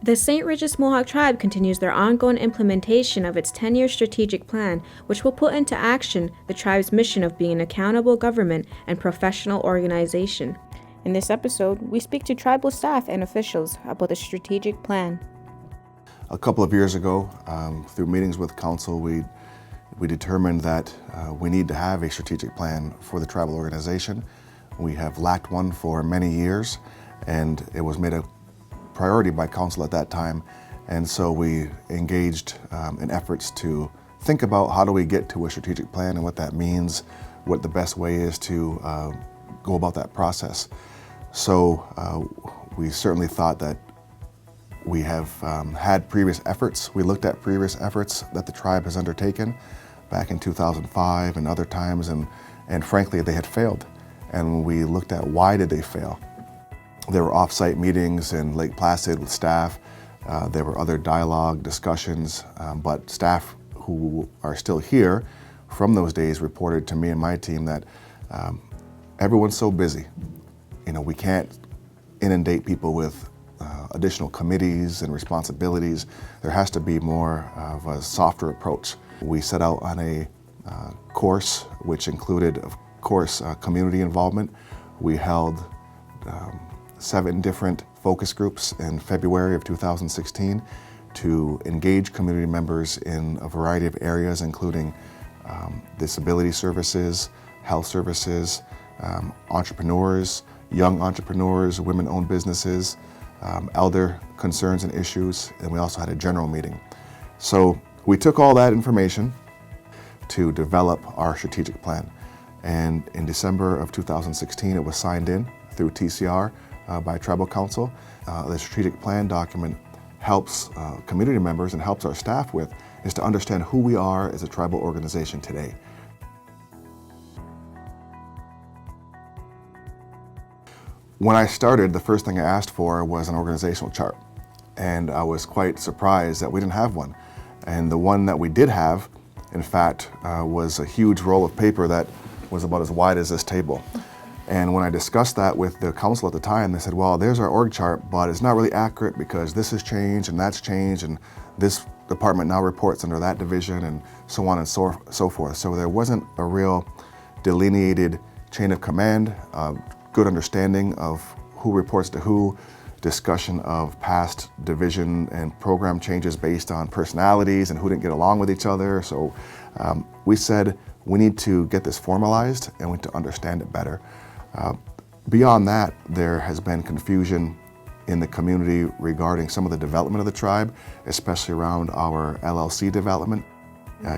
The Saint Regis Mohawk Tribe continues their ongoing implementation of its 10-year strategic plan, which will put into action the tribe's mission of being an accountable government and professional organization. In this episode, we speak to tribal staff and officials about the strategic plan. A couple of years ago, through meetings with council, we determined that we need to have a strategic plan for the tribal organization. We have lacked one for many years, and it was made a priority by council at that time. And so we engaged in efforts to think about how do we get to a strategic plan and what that means, what the best way is to go about that process. So we certainly thought that we have had previous efforts. We looked at previous efforts that the tribe has undertaken back in 2005 and other times, and frankly, they had failed. And we looked at why did they fail. There were off-site meetings in Lake Placid with staff. There were other dialogue, discussions, but staff who are still here from those days reported to me and my team that everyone's so busy. You know, we can't inundate people with additional committees and responsibilities. There has to be more of a softer approach. We set out on a course which included, of course, community involvement. We held 7 different focus groups in February of 2016 to engage community members in a variety of areas, including disability services, health services, entrepreneurs, young entrepreneurs, women-owned businesses, elder concerns and issues, and we also had a general meeting. So we took all that information to develop our strategic plan. And in December of 2016, it was signed in through TCR by Tribal Council. The strategic plan document helps community members and helps our staff with is to understand who we are as a tribal organization today. When I started, the first thing I asked for was an organizational chart. And I was quite surprised that we didn't have one. And the one that we did have, in fact, was a huge roll of paper that was about as wide as this table. And when I discussed that with the council at the time, they said, well, there's our org chart, but it's not really accurate because this has changed and that's changed and this department now reports under that division and so on and so forth. So there wasn't a real delineated chain of command, good understanding of who reports to who, discussion of past division and program changes based on personalities and who didn't get along with each other. So we said we need to get this formalized and we need to understand it better. Beyond that, there has been confusion in the community regarding some of the development of the tribe, especially around our LLC development.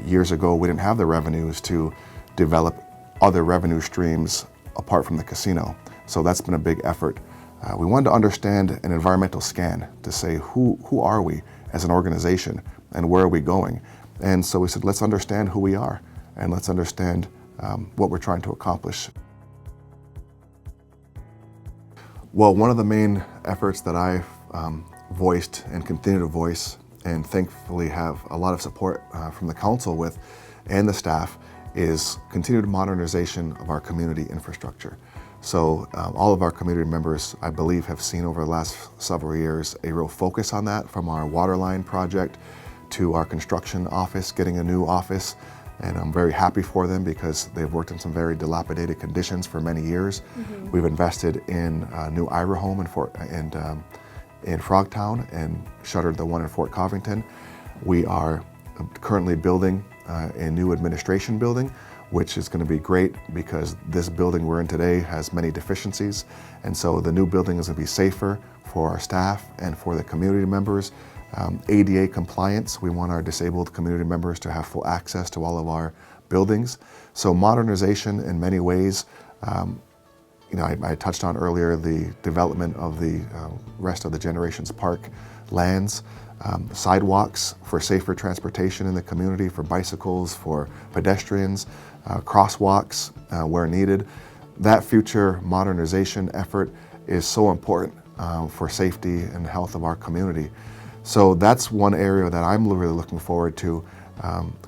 Years ago, we didn't have the revenues to develop other revenue streams apart from the casino. So that's been a big effort. We wanted to understand an environmental scan to say who are we as an organization and where are we going? And so we said, let's understand who we are and let's understand what we're trying to accomplish. Well, one of the main efforts that I've voiced and continue to voice and thankfully have a lot of support from the council with and the staff is continued modernization of our community infrastructure. So all of our community members, I believe, have seen over the last several years a real focus on that, from our water line project to our construction office, getting a new office. And I'm very happy for them because they've worked in some very dilapidated conditions for many years. Mm-hmm. We've invested in a new IRA home in Frogtown and shuttered the one in Fort Covington. We are currently building a new administration building, which is going to be great because this building we're in today has many deficiencies. And so the new building is going to be safer for our staff and for the community members. ADA compliance, we want our disabled community members to have full access to all of our buildings. So modernization in many ways. I touched on earlier the development of the rest of the Generations Park lands, sidewalks for safer transportation in the community, for bicycles, for pedestrians, crosswalks where needed. That future modernization effort is so important for safety and health of our community. So that's one area that I'm really looking forward to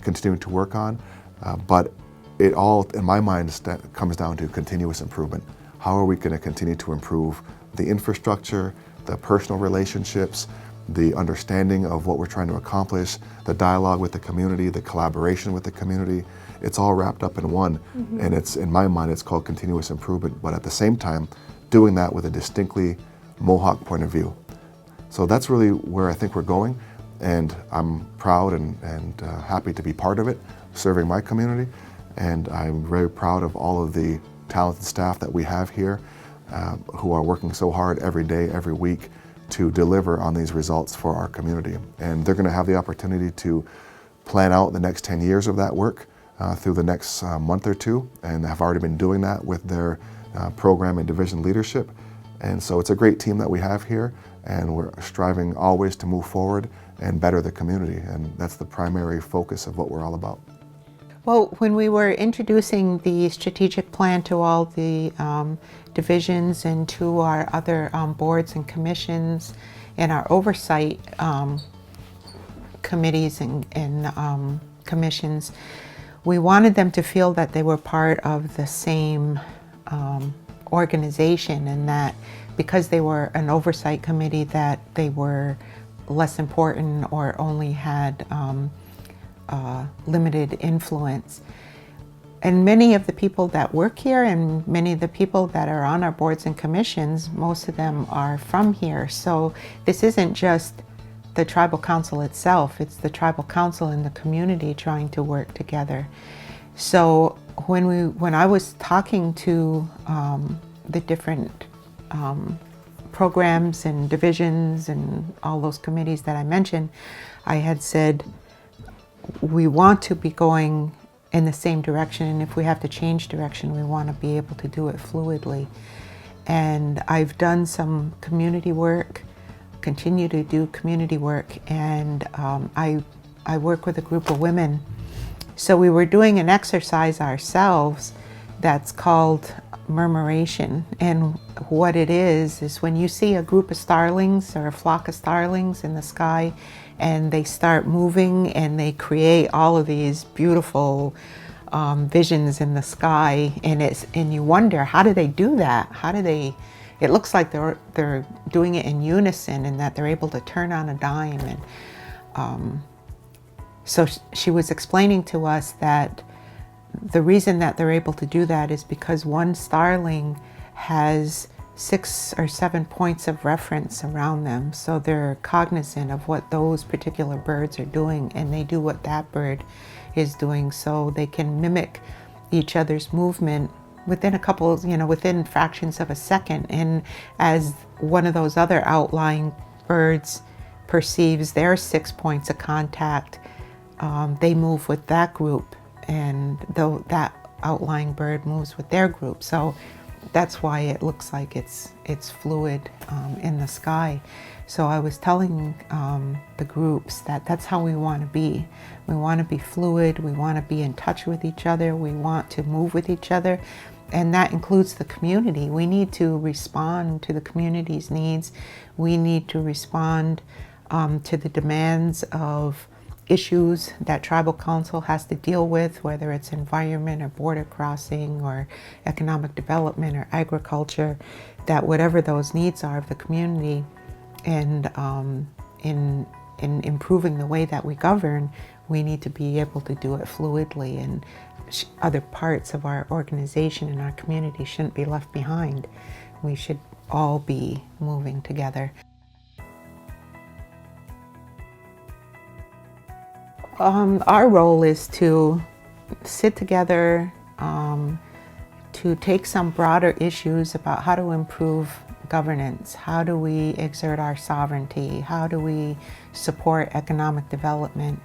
continuing to work on. But it all, in my mind, comes down to continuous improvement. How are we going to continue to improve the infrastructure, the personal relationships, the understanding of what we're trying to accomplish, the dialogue with the community, the collaboration with the community. It's all wrapped up in one. And it's, in my mind, it's called continuous improvement, but at the same time, doing that with a distinctly Mohawk point of view. So that's really where I think we're going, and I'm proud and happy to be part of it, serving my community, and I'm very proud of all of the talented staff that we have here who are working so hard every day, every week to deliver on these results for our community. And they're going to have the opportunity to plan out the next 10 years of that work through the next month or two, and have already been doing that with their program and division leadership. And so it's a great team that we have here, and we're striving always to move forward and better the community, and that's the primary focus of what we're all about. Well, when we were introducing the strategic plan to all the divisions and to our other boards and commissions and our oversight committees and commissions, we wanted them to feel that they were part of the same organization, and that because they were an oversight committee that they were less important or only had limited influence. And many of the people that work here and many of the people that are on our boards and commissions, most of them are from here. So this isn't just the tribal council itself, it's the tribal council and the community trying to work together. So when I was talking to the different programs and divisions and all those committees that I mentioned, I had said, we want to be going in the same direction, and if we have to change direction, we want to be able to do it fluidly. And I've done some community work, continue to do community work, and I work with a group of women. So we were doing an exercise ourselves that's called murmuration, and what it is when you see a group of starlings or a flock of starlings in the sky and they start moving and they create all of these beautiful visions in the sky, and you wonder, how do they do that? How do they, it looks like they're doing it in unison and that they're able to turn on a dime. And so she was explaining to us that the reason that they're able to do that is because one starling has 6 or 7 points of reference around them. So they're cognizant of what those particular birds are doing, and they do what that bird is doing, so they can mimic each other's movement within a couple, within fractions of a second. And as one of those other outlying birds perceives their 6 points of contact, they move with that group, and though that outlying bird moves with their group. So that's why it looks like it's fluid in the sky. So I was telling the groups that that's how we want to be. We want to be fluid, we want to be in touch with each other, we want to move with each other, and that includes the community. We need to respond to the community's needs. We need to respond to the demands of issues that tribal council has to deal with, whether it's environment or border crossing or economic development or agriculture, that whatever those needs are of the community, and in improving the way that we govern, we need to be able to do it fluidly, and other parts of our organization and our community shouldn't be left behind. We should all be moving together. Our role is to sit together, to take some broader issues about how to improve governance, how do we exert our sovereignty, how do we support economic development,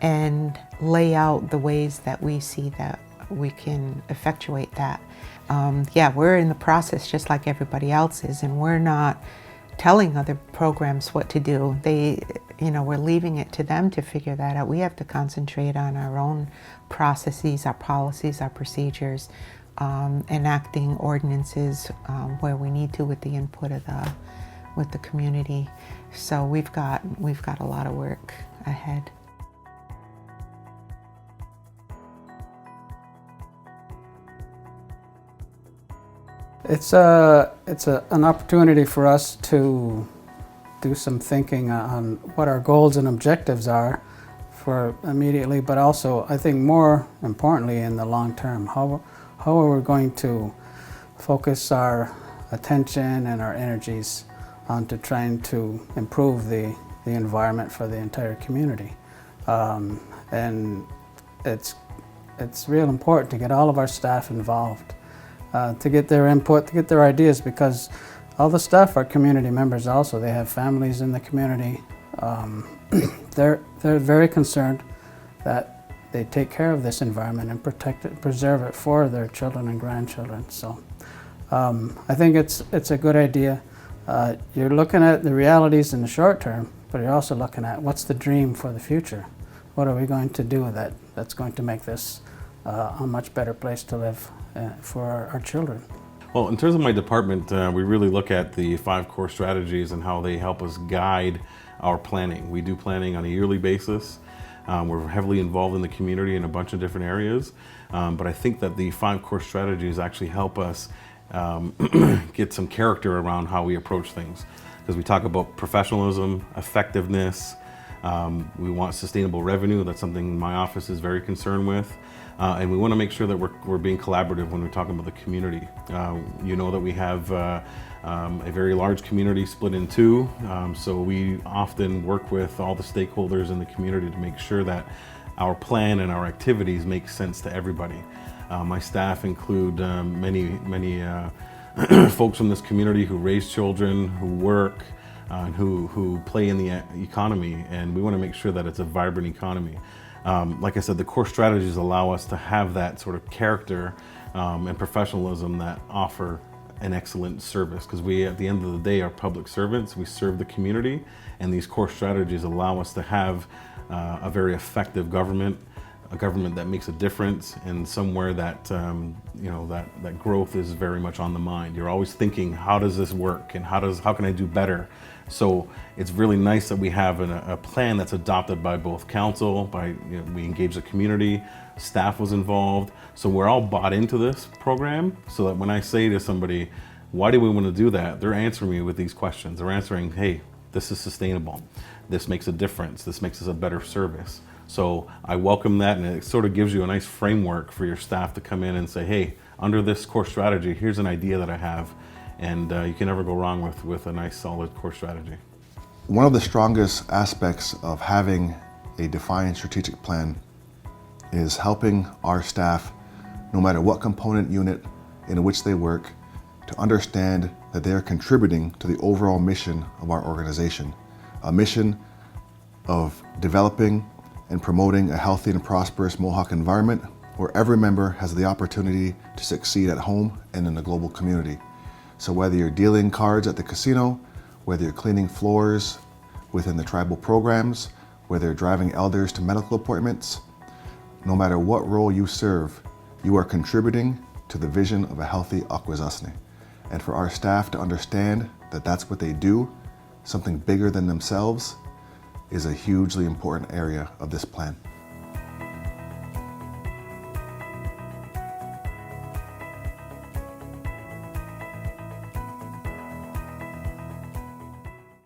and lay out the ways that we see that we can effectuate that. Yeah, we're in the process just like everybody else is, and we're not telling other programs what to do. We're leaving it to them to figure that out. We have to concentrate on our own processes, our policies, our procedures, enacting ordinances where we need to with the input of the community. So we've got a lot of work ahead. It's an opportunity for us to do some thinking on what our goals and objectives are for immediately, but also I think more importantly in the long term. How are we going to focus our attention and our energies onto trying to improve the environment for the entire community? And it's real important to get all of our staff involved, to get their input, to get their ideas, because all the staff are community members also. They have families in the community. They're very concerned that they take care of this environment and protect it, preserve it for their children and grandchildren. So I think it's a good idea. You're looking at the realities in the short term, but you're also looking at what's the dream for the future. What are we going to do with that that's going to make this a much better place to live for our children? Well, in terms of my department, we really look at the 5 core strategies and how they help us guide our planning. We do planning on a yearly basis. We're heavily involved in the community in a bunch of different areas, but I think that the 5 core strategies actually help us get some character around how we approach things. Because we talk about professionalism, effectiveness, we want sustainable revenue. That's something my office is very concerned with. And we want to make sure that we're being collaborative when we're talking about the community. You know that we have a very large community split in 2, so we often work with all the stakeholders in the community to make sure that our plan and our activities make sense to everybody. My staff include many folks from this community who raise children, who work, and who play in the economy, and we want to make sure that it's a vibrant economy. Like I said, the core strategies allow us to have that sort of character and professionalism that offer an excellent service, because we, at the end of the day, are public servants. We serve the community, and these core strategies allow us to have a very effective government, a government that makes a difference, and somewhere that that growth is very much on the mind. You're always thinking, how does this work, and how can I do better? So it's really nice that we have a plan that's adopted by both council, we engage the community, staff was involved, so we're all bought into this program, so that when I say to somebody, why do we want to do that? They're answering me with these questions. They're answering, hey, this is sustainable. This makes a difference. This makes us a better service. So I welcome that, and it sort of gives you a nice framework for your staff to come in and say, hey, under this core strategy, here's an idea that I have. And you can never go wrong with a nice solid core strategy. One of the strongest aspects of having a defined strategic plan is helping our staff, no matter what component unit in which they work, to understand that they are contributing to the overall mission of our organization, a mission of developing and promoting a healthy and prosperous Mohawk environment where every member has the opportunity to succeed at home and in the global community. So whether you're dealing cards at the casino, whether you're cleaning floors within the tribal programs, whether you're driving elders to medical appointments, no matter what role you serve, you are contributing to the vision of a healthy Akwesasne. And for our staff to understand that that's what they do, something bigger than themselves, is a hugely important area of this plan.